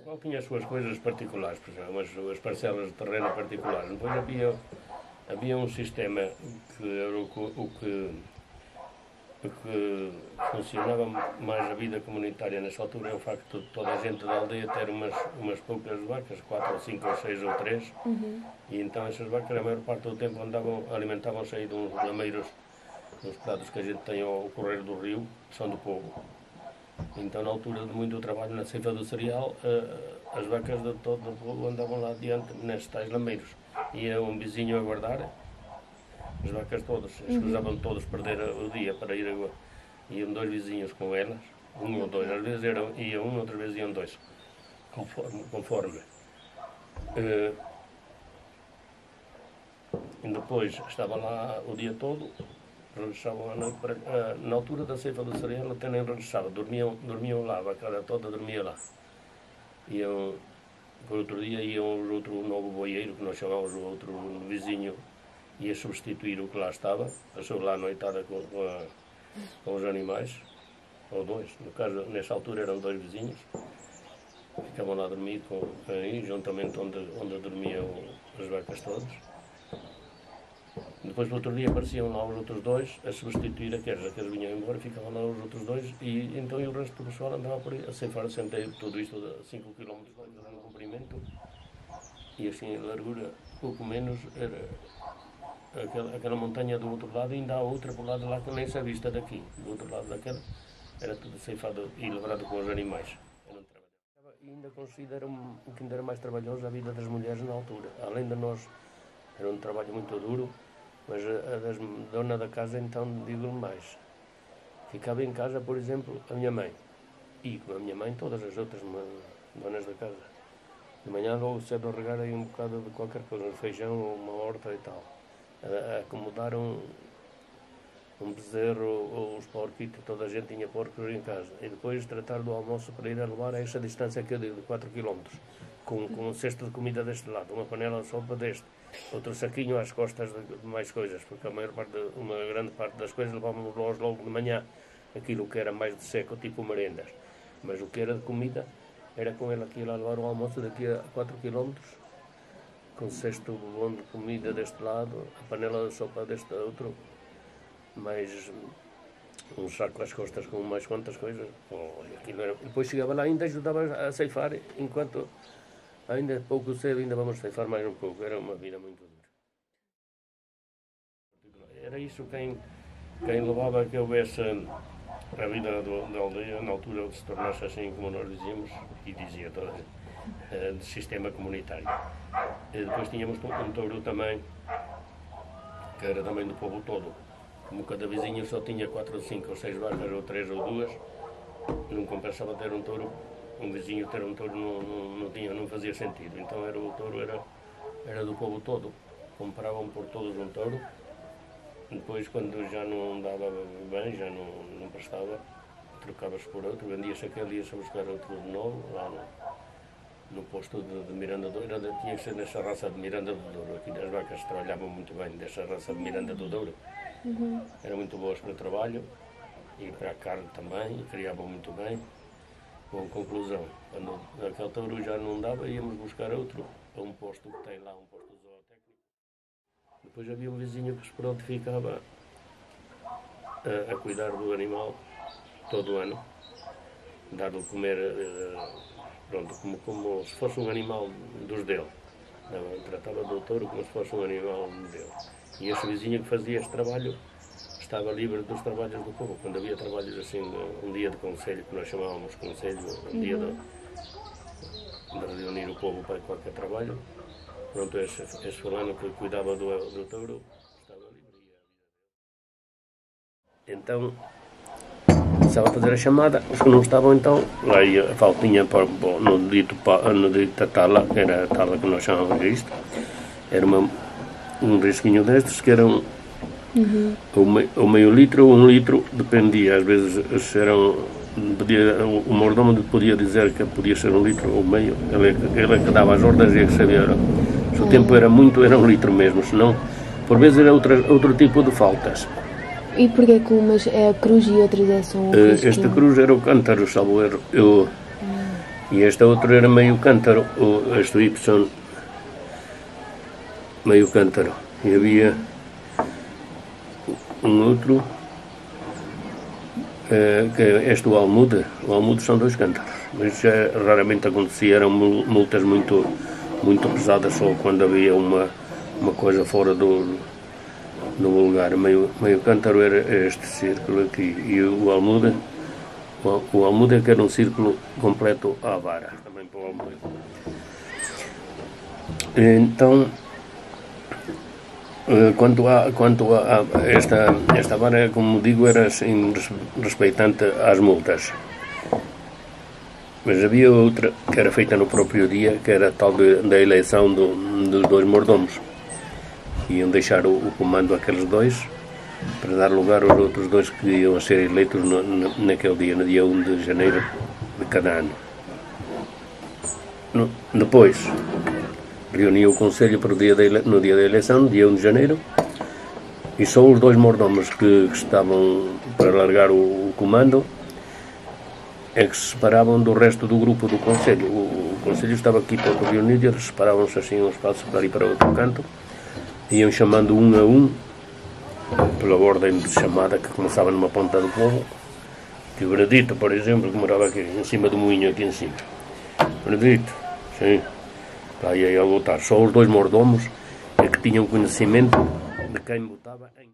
qual tinha as suas coisas particulares, por exemplo, as parcelas de terreno particulares. Depois havia um sistema que era o que funcionava mais a vida comunitária nessa altura, é o facto de toda a gente da aldeia ter umas poucas vacas, 4 ou 5 ou 6 ou 3, e então essas vacas a maior parte do tempo alimentavam-se aí de uns lameiros, uns prados que a gente tem ao correr do rio, que são do povo. Então, na altura de muito trabalho na ceifa do cereal, as vacas de todo o povo andavam lá adiante nestes tais lameiros. Ia um vizinho a guardar, as vacas todas, escusavam todos perder o dia para ir a guardar. Iam 2 vizinhos com elas, 1 ou 2, às vezes ia 1, outras vezes iam 2, conforme. E depois estava lá o dia todo, regressavam à noite, na altura da ceifa do cereal até nem regressavam, dormiam lá, a vacada toda dormia lá. Iam, por outro dia iam outro novo boieiro, que nós chamávamos o outro vizinho, ia substituir o que lá estava, passou lá a noitada com os animais, ou 2, no caso, nessa altura eram 2 vizinhos, ficavam lá a dormir aí, juntamente onde dormiam as vacas todas. Depois, no outro dia, apareciam lá os outros 2 a substituir aqueles vinham embora, ficavam lá os outros 2 e então o resto do pessoal andava por aí a ceifar centeio, tudo isto a 5 km de comprimento, e assim a largura, pouco menos, era aquela montanha do outro lado, e ainda há outra por lado lá que nem se avista daqui, do outro lado daquela, era tudo ceifado e lavrado com os animais. E ainda considero que ainda era mais trabalhosa a vida das mulheres na altura, além de nós, era um trabalho muito duro, mas a dona da casa, então, digo mais. Ficava em casa, por exemplo, a minha mãe. E com a minha mãe, todas as outras donas da casa. De manhã, logo cedo, a regar aí um bocado de qualquer coisa, um feijão ou uma horta e tal. A acomodar um bezerro ou os porquitos, toda a gente tinha porcos em casa. E depois tratar do almoço para ir a levar a essa distância que eu digo, de 4 km. Com um cesto de comida deste lado, uma panela de sopa deste. Outro saquinho às costas de mais coisas, porque uma grande parte das coisas levávamos logo de manhã, aquilo que era mais de seco, tipo merendas. Mas o que era de comida, era com ele aqui a levar o almoço daqui a 4 km, com cesto bom de comida deste lado, a panela de sopa deste outro, mais um saco às costas com mais quantas coisas. Depois chegava lá e ainda ajudava a ceifar, enquanto... Ainda pouco cedo, ainda vamos ceifar mais um pouco. Era uma vida muito dura. Era isso quem levava a que houvesse a vida da aldeia, na altura se tornasse assim, como nós dizíamos, e dizia toda a gente, de sistema comunitário. E depois tínhamos um touro também, que era também do povo todo. Como cada vizinho só tinha 4 ou 5 ou 6 vacas, ou 3 ou 2, não compensava ter um touro. Um vizinho ter um touro não fazia sentido, então o touro era do povo todo, compravam por todos um touro, depois quando já não dava bem, já não prestava, trocava-se por outro, vendia-se aquele, ia-se buscar outro de novo, lá no posto de Miranda do Douro, tinha que ser dessa raça de Miranda do Douro, aqui as vacas trabalhavam muito bem dessa raça de Miranda do Douro, eram muito boas para o trabalho e para a carne também, e criavam muito bem. Com conclusão, quando aquele touro já não dava, íamos buscar outro, a um posto que tem lá, um posto zootécnico. Depois havia um vizinho que se prontificava a cuidar do animal todo o ano, dar-lhe de comer, pronto, como se fosse um animal dos dele. Tratava do touro como se fosse um animal dele. E esse vizinho que fazia este trabalho estava livre dos trabalhos do povo. Quando havia trabalhos assim, um dia de conselho, que nós chamávamos conselho, um dia de reunir o povo para qualquer trabalho, pronto, esse fulano que cuidava do touro estava livre. Então, estava a fazer a chamada, os que não estavam então, lá ia a faltinha no dito tala, que era a tala que nós chamávamos isto, era um risquinho destes que eram ou meio litro ou 1 litro, dependia, às vezes o mordomo podia dizer que podia ser 1 litro ou meio, ele é que dava as ordens e é que sabia. Se o tempo era muito, era 1 litro mesmo, senão por vezes era outro tipo de faltas. E porquê que umas é a cruz e outras são o Este cruz era o cântaro, salvo erro. E este outro era meio cântaro, este Y, meio cântaro. E havia um outro, que é este o almude são 2 cântaros, mas já raramente acontecia, eram multas muito pesadas só quando havia uma coisa fora do vulgar. Meio cântaro era este círculo aqui, e o almude é que era um círculo completo à vara, também para o almude. Então, quanto a esta vara, como digo, era assim, respeitante às multas. Mas havia outra que era feita no próprio dia, que era a tal da eleição dos 2 mordomos. Iam deixar o comando àqueles 2 para dar lugar aos outros 2 que iam ser eleitos naquele dia, no dia 1 de janeiro de cada ano. Depois, reuniu o Conselho no dia da eleição, no dia 1 de janeiro, e só os 2 mordomos que estavam para largar o comando é que se separavam do resto do grupo do Conselho. O Conselho estava aqui todo reunido e eles separavam-se assim uns passos para ir para outro canto, iam chamando um a um, pela ordem de chamada que começava numa ponta do povo, que o Benedito, por exemplo, que morava aqui em cima do moinho, aqui em cima. Benedito, sim, está aí a votar. Só os 2 mordomos é que tinham conhecimento de quem votava em quem.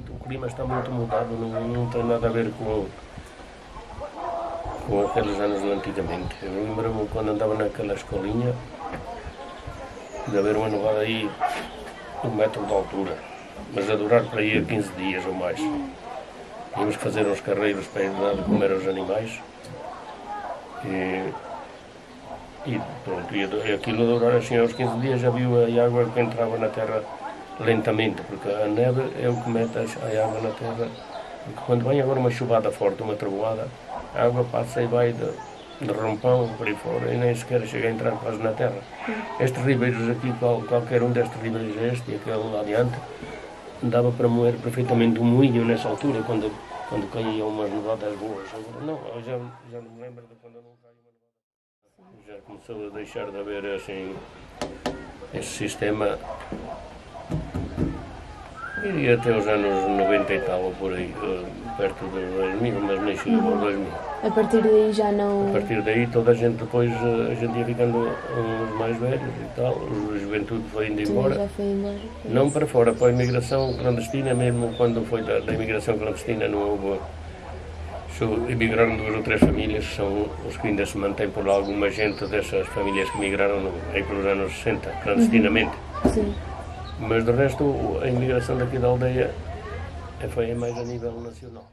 O clima está muito mudado, não tem nada a ver com aqueles anos de antigamente. Eu lembro-me quando andava naquela escolinha de haver uma nevada aí de 1 metro de altura, mas a durar para aí a 15 dias ou mais. Tínhamos que fazer uns carreiros para ir dar de comer aos animais e pronto, e aquilo a durar assim aos 15 dias já viu a água que entrava na terra lentamente, porque a neve é o que mete a água na terra, porque quando vem agora uma chuvada forte, uma trovoada, a água passa e vai de rompão por aí fora e nem sequer chega a entrar quase na terra. Estes ribeiros aqui, qualquer um destes ribeiros, este e aquele lá adiante, dava para moer perfeitamente um moinho nessa altura, quando caíam umas nevadas boas. Agora não, eu já não me lembro de quando não caiu uma nevada. Já começou a deixar de haver assim esse sistema. E até os anos 90 e tal, ou por aí, perto de 2000, mas nem chegou aos 2000. A partir daí já não... A partir daí toda a gente depois, a gente ia ficando uns mais velhos e tal, a juventude foi indo embora. Já foi embora. Não para fora, para a imigração clandestina, mesmo quando foi da imigração clandestina não houve... Emigraram 2 ou 3 famílias, são os que ainda se mantêm por alguma gente dessas famílias que migraram aí pelos anos 60, clandestinamente. Sim. Mas de resto, a imigração daqui da aldeia foi mais a nível nacional.